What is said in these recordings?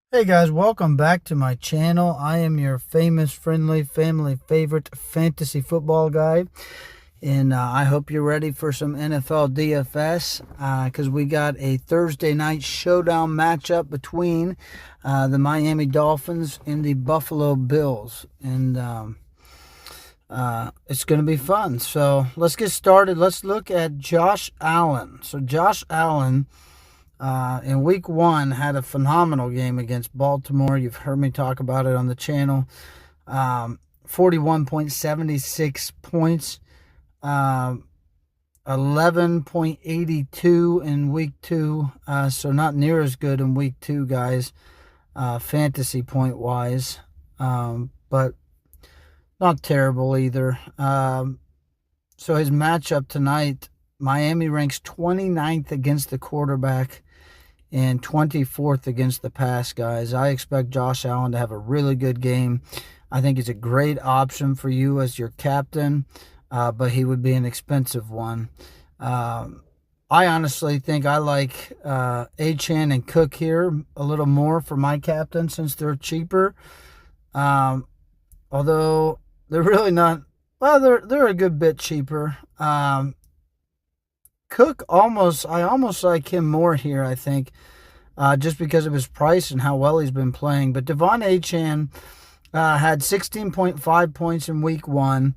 Hey guys, welcome back to my channel. I am your famous, friendly, family favorite fantasy football guy. And I hope you're ready for some NFL DFS because we got a Thursday night showdown matchup between the Miami Dolphins and the Buffalo Bills. And it's going to be fun. So let's get started. Let's look at Josh Allen. So Josh Allen in week one had a phenomenal game against Baltimore. You've heard me talk about it on the channel. 41.76 points, 11.82 in week two. So not near as good in week two, guys, fantasy point wise, but not terrible either. So his matchup tonight, Miami ranks 29th against the quarterback and 24th against the pass, guys. I expect Josh Allen to have a really good game. I think he's a great option for you as your captain, but he would be an expensive one. I honestly think I like Achane and Cook here a little more for my captain since they're cheaper. Although they're really not, well, they're a good bit cheaper. Cook I almost like him more here, I think, just because of his price and how well he's been playing. But Devon Achane had 16.5 points in week one,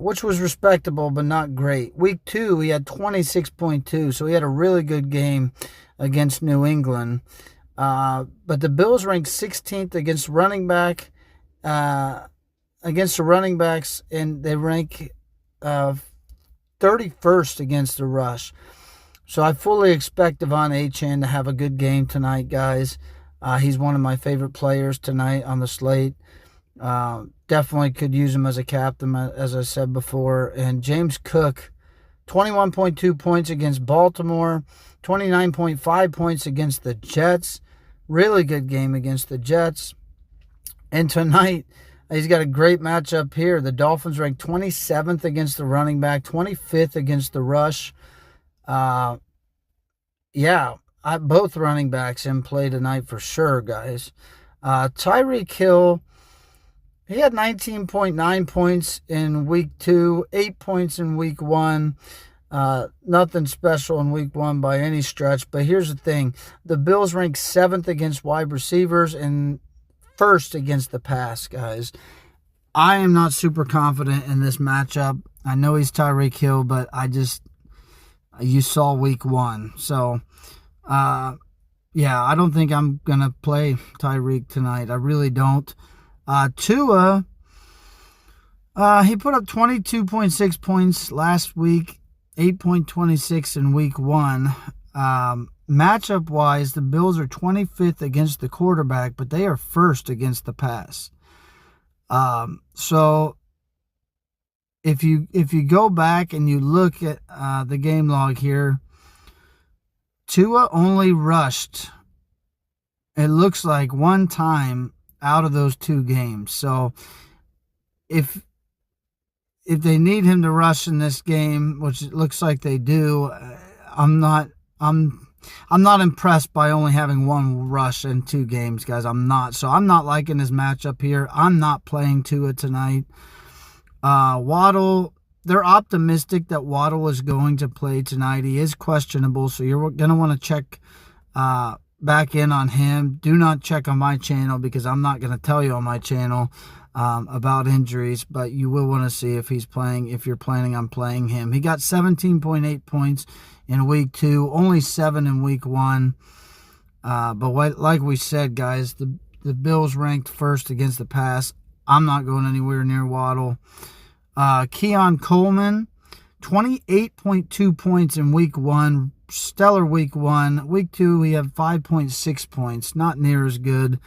which was respectable but not great. Week two, he had 26.2, so he had a really good game against New England. But the Bills ranked 16th against against the running backs, and they rank 31st against the rush. So I fully expect Devon Achane to have a good game tonight, guys. He's one of my favorite players tonight on the slate. Definitely could use him as a captain, as I said before. And James Cook, 21.2 points against Baltimore, 29.5 points against the Jets. Really good game against the Jets. And tonight, he's got a great matchup here. The Dolphins ranked 27th against the running back, 25th against the rush. Both running backs in play tonight for sure, guys. Tyreek Hill, he had 19.9 points in week two, 8 points in week one. Nothing special in week one by any stretch. But here's the thing. The Bills ranked 7th against wide receivers and first against the pass, guys. I am not super confident in this matchup. I know he's Tyreek Hill, but you saw week one. So, I don't think I'm going to play Tyreek tonight. I really don't. Tua, he put up 22.6 points last week, 8.26 in week one. Matchup-wise, the Bills are 25th against the quarterback, but they are first against the pass. So if you go back and you look at the game log here, Tua only rushed, it looks like, one time out of those two games. So if they need him to rush in this game, which it looks like they do, I'm not impressed by only having one rush in two games, guys. I'm not. So I'm not liking this matchup here. I'm not playing Tua tonight. Waddle, they're optimistic that Waddle is going to play tonight. He is questionable, so you're going to want to check back in on him. Do not check on my channel because I'm not going to tell you on my channel about injuries, but you will want to see if he's playing, if you're planning on playing him. He got 17.8 points in week two, only 7 in week one. But like we said, guys, the Bills ranked first against the pass. I'm not going anywhere near Waddle. Keon Coleman, 28.2 points in week one. Stellar week one. Week two, he had 5.6 points. Not near as good.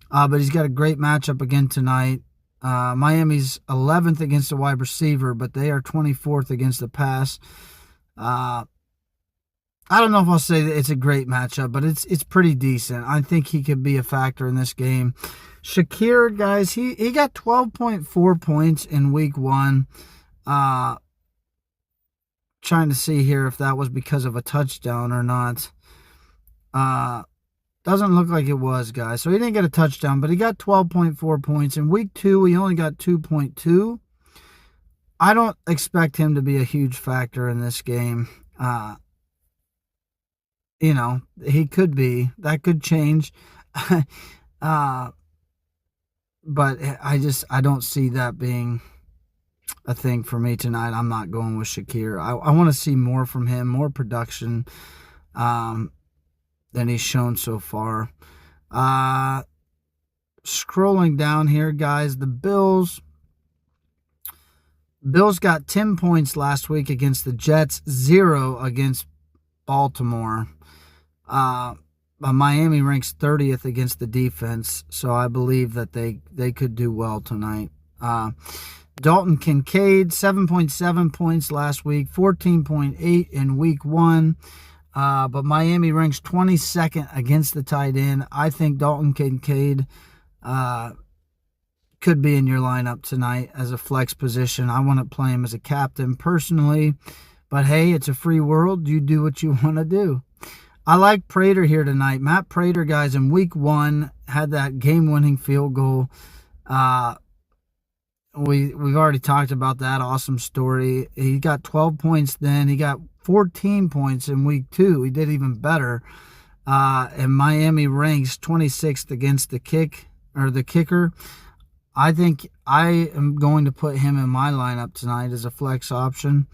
But he's got a great matchup again tonight. Miami's 11th against the wide receiver, but they are 24th against the pass. I don't know if I'll say that it's a great matchup, but it's pretty decent. I think he could be a factor in this game. Shakir, guys, he got 12.4 points in week one. Trying to see here if that was because of a touchdown or not. Doesn't look like it was, guys. So he didn't get a touchdown, but he got 12.4 points. In week 2, he only got 2.2. I don't expect him to be a huge factor in this game. He could be. That could change. But I don't see that being a thing for me tonight. I'm not going with Shakir. I want to see more from him, more production than he's shown so far. Scrolling down here, guys, the Bills got 10 points last week against the Jets, 0 against Baltimore. Miami ranks 30th against the defense, so I believe that they could do well tonight. Dalton Kincaid, 7.7 points last week, 14.8 in week 1. But Miami ranks 22nd against the tight end. I think Dalton Kincaid could be in your lineup tonight as a flex position. I want to play him as a captain personally. But hey, it's a free world. You do what you want to do. I like Prater here tonight. Matt Prater, guys, in week 1 had that game-winning field goal. We've already talked about that awesome story. He got 12 points then. He got 14 points in week 2. He did even better. And Miami ranks 26th against the kicker. I think I am going to put him in my lineup tonight as a flex option.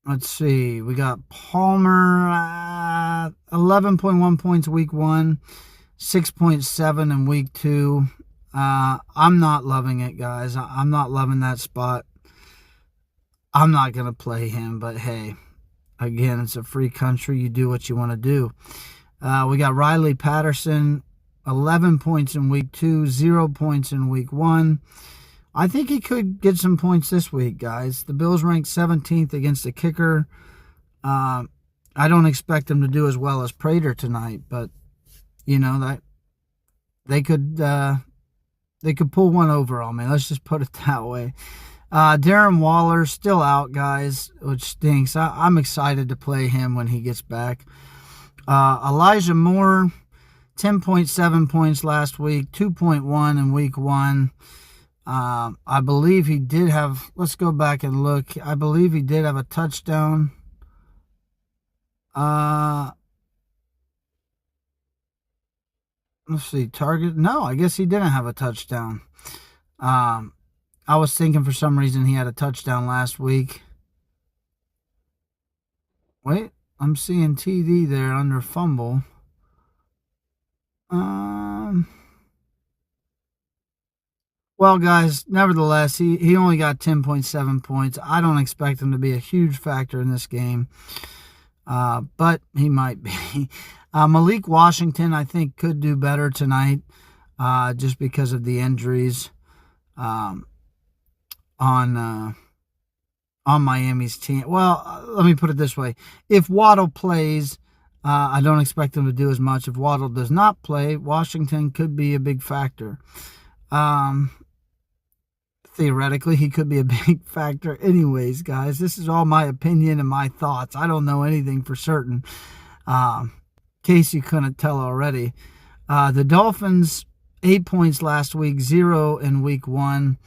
Let's see. We got Palmer, 11.1 points week 1, 6.7 in week 2. I'm not loving it, guys. I'm not loving that spot. I'm not going to play him, but hey, again, it's a free country. You do what you want to do. We got Riley Patterson, 11 points in week 2, 0 points in week 1. I think he could get some points this week, guys. The Bills ranked 17th against the kicker. I don't expect him to do as well as Prater tonight, but that they could pull one over on me. Let's just put it that way. Darren Waller still out, guys, which stinks. I'm excited to play him when he gets back. Elijah Moore, 10.7 points last week, 2.1 in week 1. I believe he did have, let's go back and look. I believe he did have a touchdown. Let's see, target. No, I guess he didn't have a touchdown. I was thinking for some reason he had a touchdown last week. Wait, I'm seeing TD there under fumble. Well, guys, nevertheless, he only got 10.7 points. I don't expect him to be a huge factor in this game, but he might be. Malik Washington, I think, could do better tonight just because of the injuries on Miami's team. Well, let me put it this way. If Waddle plays, I don't expect him to do as much. If Waddle does not play, Washington could be a big factor. Theoretically, he could be a big factor anyways, guys. This is all my opinion and my thoughts. I don't know anything for certain, in case you couldn't tell already. The Dolphins, 8 points last week, 0 in week 1.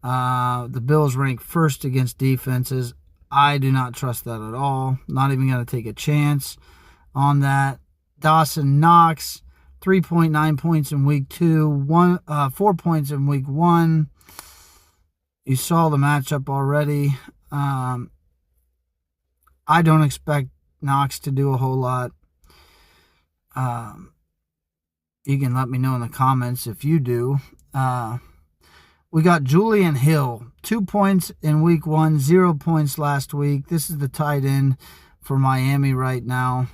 The Bills rank first against defenses. I do not trust that at all. Not even going to take a chance on that. Dawson Knox, 3.9 points in week 2, 4 points in week 1. You saw the matchup already. I don't expect Knox to do a whole lot. You can let me know in the comments if you do. We got Julian Hill, 2 points in week 1, 0 points last week. This is the tight end for Miami right now.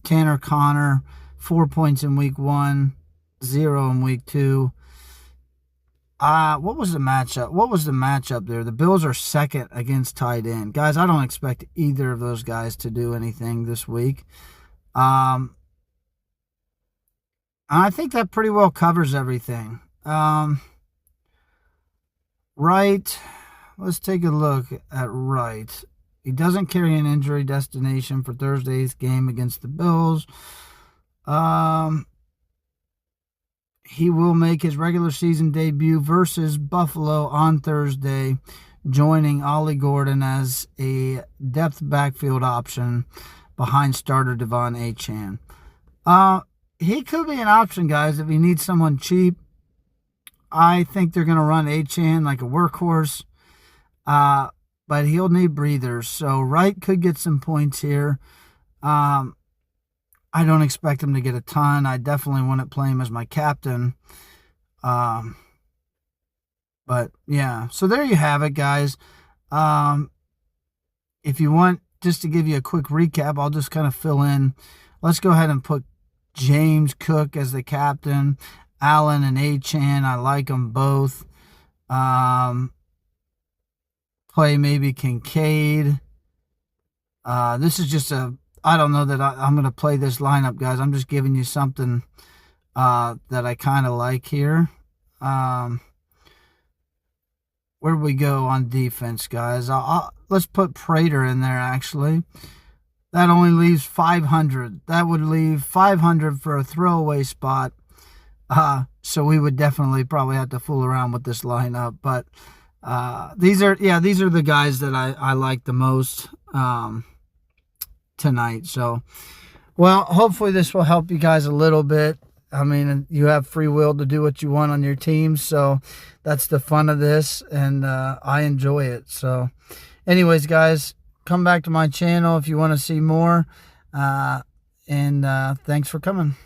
Tanner Connor, 4 points in week 1, 0 in week 2. What was the matchup? What was the matchup there? The Bills are second against tight end. Guys, I don't expect either of those guys to do anything this week. I think that pretty well covers everything. Right. Let's take a look at right. He doesn't carry an injury destination for Thursday's game against the Bills. He will make his regular season debut versus Buffalo on Thursday, joining Ollie Gordon as a depth backfield option behind starter Devon Achane. He could be an option, guys, if he needs someone cheap. I think they're going to run Achane like a workhorse, but he'll need breathers. So Wright could get some points here. I don't expect him to get a ton. I definitely wouldn't play him as my captain. But yeah, so there you have it, guys. If you want, just to give you a quick recap, I'll just kind of fill in. Let's go ahead and put James Cook as the captain. Allen and Achane, I like them both. Play maybe Kincaid. This is just I don't know that I'm going to play this lineup, guys. I'm just giving you something that I kind of like here. Where do we go on defense, guys? Let's put Prater in there, actually. That only leaves 500. That would leave 500 for a throwaway spot. So we would definitely probably have to fool around with this lineup. But these are the guys that I like the most tonight. So, well, hopefully this will help you guys a little bit. I mean, you have free will to do what you want on your team, so that's the fun of this, and I enjoy it. So anyways, guys, come back to my channel if you want to see more, and thanks for coming.